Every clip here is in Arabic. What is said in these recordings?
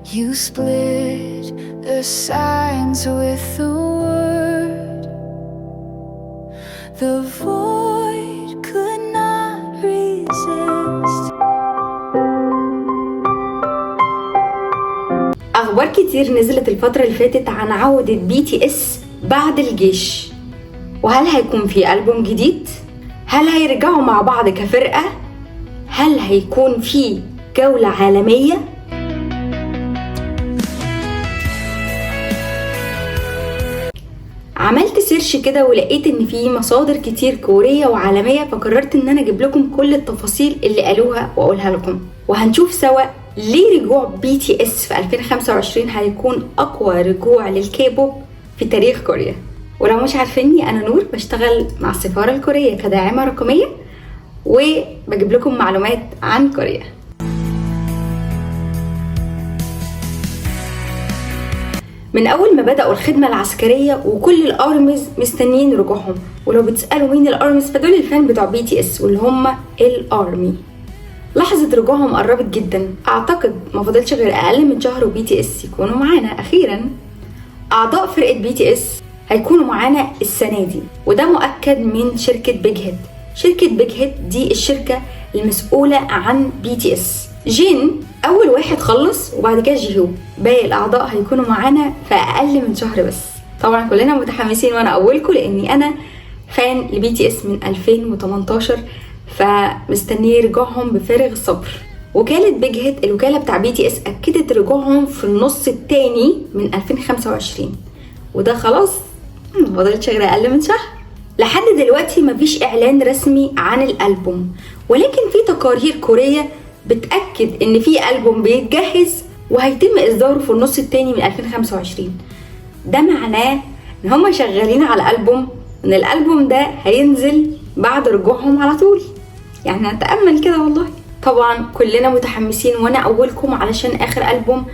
You split the signs with the word. The void could not resist. أخبار كتير نزلت الفترة اللي فاتت عن عودة BTS بعد الجيش، وهل هيكون في ألبوم جديد؟ هل هيرجعوا مع بعض كفرقة؟ هل هيكون في جولة عالمية؟ عملت سيرش كده ولقيت ان في مصادر كتير كورية وعالمية، فقررت ان انا اجيب لكم كل التفاصيل اللي قالوها واقولها لكم، وهنشوف سوا ليه رجوع BTS في 2025 هيكون اقوى رجوع للكيبوب في تاريخ كوريا. ولو مش عارفيني، انا نور، بشتغل مع السفارة الكورية كداعمة رقمية وبجيب لكم معلومات عن كوريا. من اول ما بدأوا الخدمة العسكرية وكل الارميز مستنيين رجوعهم، ولو بتسألوا مين الارميز فدول الفان بتوع BTS واللي هم الارمي. لحظة رجوعهم قربت جدا، اعتقد ما فضلش غير اقل من شهر وBTS يكونوا معانا اخيرا. اعضاء فرقة BTS هيكونوا معانا السنة دي، وده مؤكد من شركة بيج هيد. شركة بيج هيد دي الشركة المسؤولة عن BTS. جين اول واحد خلص، وبعد كده جيهو. باقي الاعضاء هيكونوا معانا في اقل من شهر بس. طبعا كلنا متحمسين وانا اولكم، لاني انا فان لBTS من 2018، فمستنيه رجوعهم بفارغ الصبر. وكالة بيج هيد الوكالة بتاع BTS اكدت رجوعهم في النص الثاني من 2025، وده خلاص مفضلش غير اقل من شهر. لحد دلوقتي مفيش اعلان رسمي عن الالبوم، ولكن في تقارير كورية بتأكد ان في ألبوم بيتجهز وهيتم اصداره في النص التاني من 2025. ده معناه ان هم شغالين على ألبوم، ان الألبوم ده هينزل بعد رجوعهم على طول. يعني نتأمل كده والله. طبعا كلنا متحمسين وانا اولكم، علشان اخر ألبوم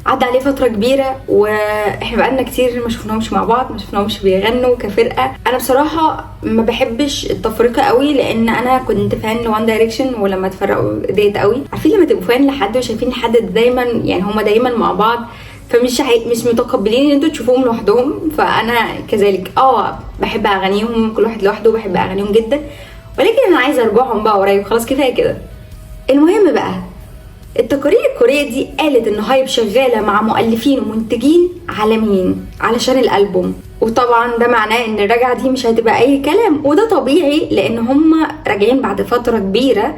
عدى عليه فترة كبيرة، واحنا بقالنا كتير ما شفناهمش مع بعض، ما شفناهمش بيغنوا كفرقة. انا بصراحة ما بحبش التفرقة قوي، لان انا كنت فان لوان دايركشن، ولما اتفرقوا اتضايقت قوي. عارفين لما تبقوا فان لحد وشايفين حد دايما، يعني هما دايما مع بعض، فمش مش متقبلين ان انتوا تشوفوهم لوحدهم. فانا كذلك بحب اغانيهم كل واحد لوحده، بحب اغانيهم جدا، ولكن انا عايزه ارجعهم بقى قريب، خلاص كفايه كده. المهم بقى، التقارير الكورية دي قالت ان هايب شغالة مع مؤلفين ومنتجين عالميين علشان الألبوم، وطبعا ده معناه ان الرجعة دي مش هتبقى اي كلام، وده طبيعي لان هم راجعين بعد فترة كبيرة،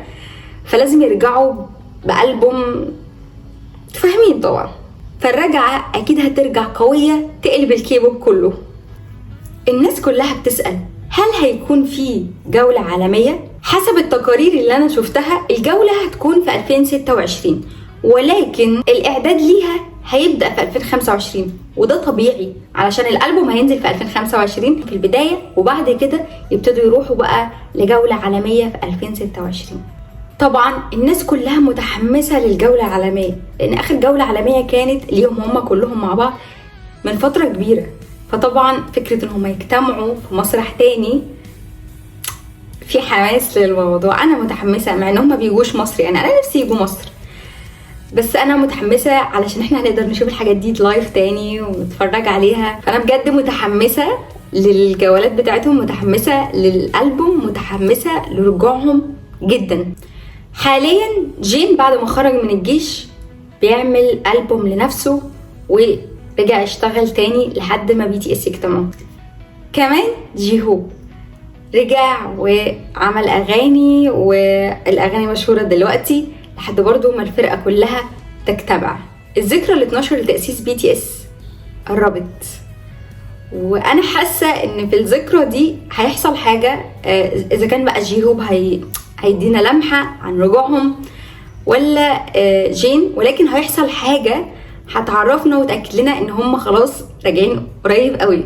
فلازم يرجعوا بألبوم، فاهمين طبعا. فالرجعة اكيد هترجع قوية تقلب الكيبوب كله. الناس كلها بتسأل هل هيكون في جولة عالمية؟ حسب التقارير اللي انا شفتها، الجولة هتكون في 2026، ولكن الاعداد ليها هيبدأ في 2025، وده طبيعي علشان الالبوم هينزل في 2025 في البداية، وبعد كده يبتدوا يروحوا بقى لجولة عالمية في 2026. طبعا الناس كلها متحمسة للجولة العالمية، لان اخر جولة عالمية كانت ليهم هم كلهم مع بعض من فترة كبيرة. فطبعا فكرة ان هم يجتمعوا في مسرح تاني، في حماس للموضوع. انا متحمسة، مع ان هم بيجوش مصر، يعني انا نفسي يجوا مصر، بس انا متحمسة علشان احنا هنقدر نشوف الحاجات دي لايف تاني ونتفرج عليها. فانا بجد متحمسة للجولات بتاعتهم، متحمسة للألبوم، متحمسة لرجوعهم جدا. حاليا جين بعد ما خرج من الجيش بيعمل ألبوم لنفسه، ورجع يشتغل تاني لحد ما BTS يجتمعوا. كمان جيهو رجع وعمل اغاني، والاغاني مشهوره دلوقتي لحد برضو ما الفرقه كلها تجتمع. الذكرى ال 12 لتاسيس BTS قربت، وانا حاسه ان في الذكرى دي هيحصل حاجه، اذا كان بقى جيهوب هيدينا لمحه عن رجوعهم ولا جين، ولكن هيحصل حاجه هتعرفنا وتاكد لنا ان هم خلاص راجعين قريب قوي.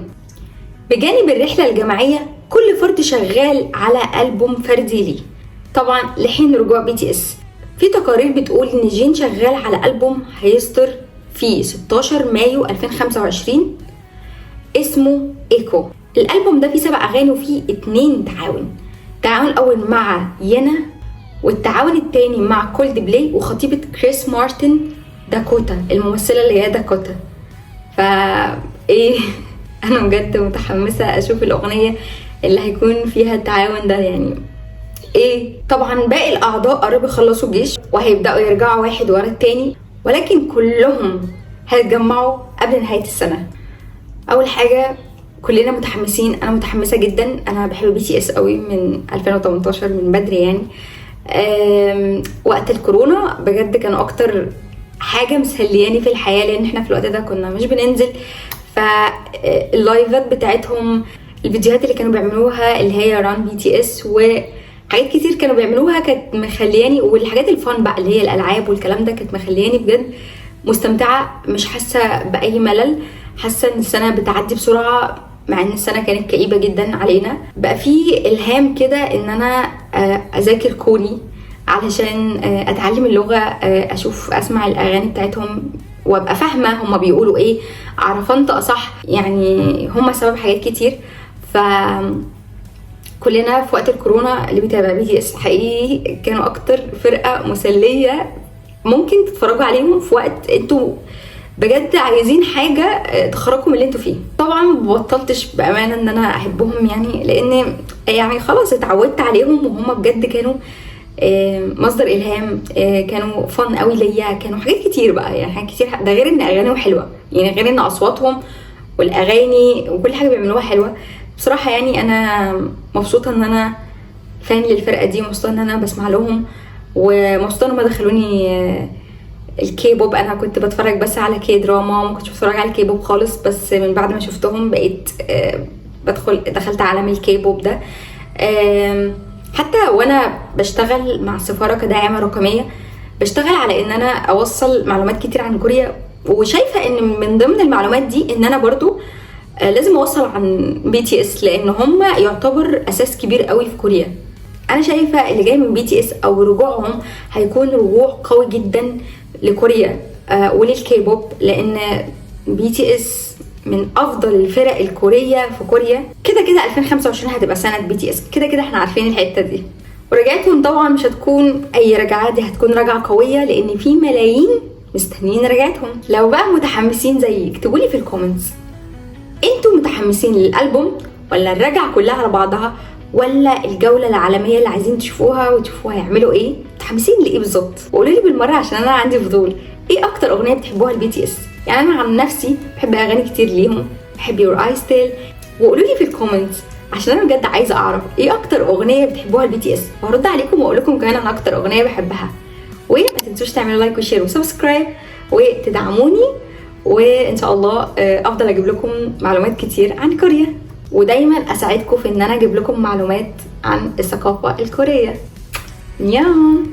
بجانب الرحله الجماعيه، كل فرد شغال على ألبوم فردي ليه. طبعا لحين رجوع BTS، في تقارير بتقول ان جين شغال على ألبوم هيصدر في 16 مايو 2025 اسمه ايكو. الألبوم ده فيه 7 أغاني وفيه 2 تعاون الأول مع ينا، والتعاون التاني مع كولد بلاي وخطيبة كريس مارتن داكوتا، الممثله اللي هي داكوتا. ايه انا بجد متحمسه اشوف الاغنيه اللي هيكون فيها التعاون ده. يعني ايه، طبعا باقي الاعضاء قربوا يخلصوا الجيش وهيبداوا يرجعوا واحد ورا التاني، ولكن كلهم هيتجمعوا قبل نهايه السنه. اول حاجه كلنا متحمسين، انا متحمسه جدا، انا بحب BTS قوي من 2018 من بدري يعني. وقت الكورونا بجد كانوا اكتر حاجه مسلياني في الحياه، لان احنا في الوقت ده كنا مش بننزل، فاللايفات بتاعتهم، الفيديوهات اللي كانوا بيعملوها اللي هي ران BTS وحاجات كتير كانوا بيعملوها كانت مخلياني، والحاجات الفن بقى اللي هي الالعاب والكلام ده كانت مخلياني بجد مستمتعه، مش حاسه باي ملل، حاسه ان السنه بتعدي بسرعه مع ان السنه كانت كئيبه جدا علينا. بقى في الهام كده ان انا اذاكر كوري علشان اتعلم اللغه، اشوف اسمع الاغاني بتاعتهم وابقى فاهمه هما بيقولوا ايه، اعرف انطق صح، يعني هما سبب حاجات كتير. ف كلنا في وقت الكورونا اللي بيتابع BTS حقيقي كانوا اكتر فرقه مسليه ممكن تتفرجوا عليهم في وقت انتوا بجد عايزين حاجه تخرجكم من اللي انتوا فيه. طبعا بطلتش بامانه ان انا احبهم يعني، لان يعني خلاص اتعودت عليهم، وهم بجد كانوا مصدر الهام، كانوا فن قوي ليا، كانوا حاجات كتير بقى، يعني حاجات كتير، ده غير ان اغانيهم حلوه، يعني غير ان اصواتهم والاغاني وكل حاجه بيعملوها حلوه بصراحه. يعني انا مبسوطه ان انا فان للفرقه دي، مبسوطه ان انا بسمع لهم، ومبسوطه ان هم دخلوني الكي بوب. انا كنت بتفرج بس على كي دراما، وما كنتش بتفرج على الكي بوب خالص، بس من بعد ما شفتهم بقيت دخلت عالم الكي بوب ده. حتى وانا بشتغل مع السفاره كداعمه رقميه، بشتغل على ان انا اوصل معلومات كتير عن كوريا، وشايفه ان من ضمن المعلومات دي ان انا برضو لازم اوصل عن BTS، لان هم يعتبر اساس كبير قوي في كوريا. انا شايفه اللي جاي من BTS او رجوعهم هيكون رجوع قوي جدا لكوريا وللكي بوب، لان BTS من افضل الفرق الكوريه في كوريا. كده 2025 هتبقى سنه BTS، كده احنا عارفين الحته دي. ورجعتهم طبعا مش هتكون اي رجعه، دي هتكون رجعه قويه، لان في ملايين مستنيين رجعتهم. لو بقى متحمسين زي اكتبوا لي في الكومنتس، انتوا متحمسين للالبوم ولا الرجعه كلها على بعضها، ولا الجوله العالميه اللي عايزين تشوفوها وتشوفوها هيعملوا ايه؟ متحمسين لايه بالظبط؟ وقولوا لي بالمره عشان انا عندي فضول. ايه اكتر اغنيه بتحبوها لBTS؟ يعني انا عن نفسي بحب اغاني كتير ليهم، بحب Your Eyes Still، وقولوا لي في الكومنتس عشان انا بجد عايزه اعرف ايه اكتر اغنيه بتحبوها لBTS، وهرد عليكم واقول لكم كمان عن اكتر اغنيه بحبها. وما تنسوش تعملوا لايك وشير وسبسكرايب وتدعموني، وان شاء الله افضل اجيب لكم معلومات كتير عن كوريا، ودايما اساعدكم في ان انا اجيب لكم معلومات عن الثقافه الكوريه. نيام.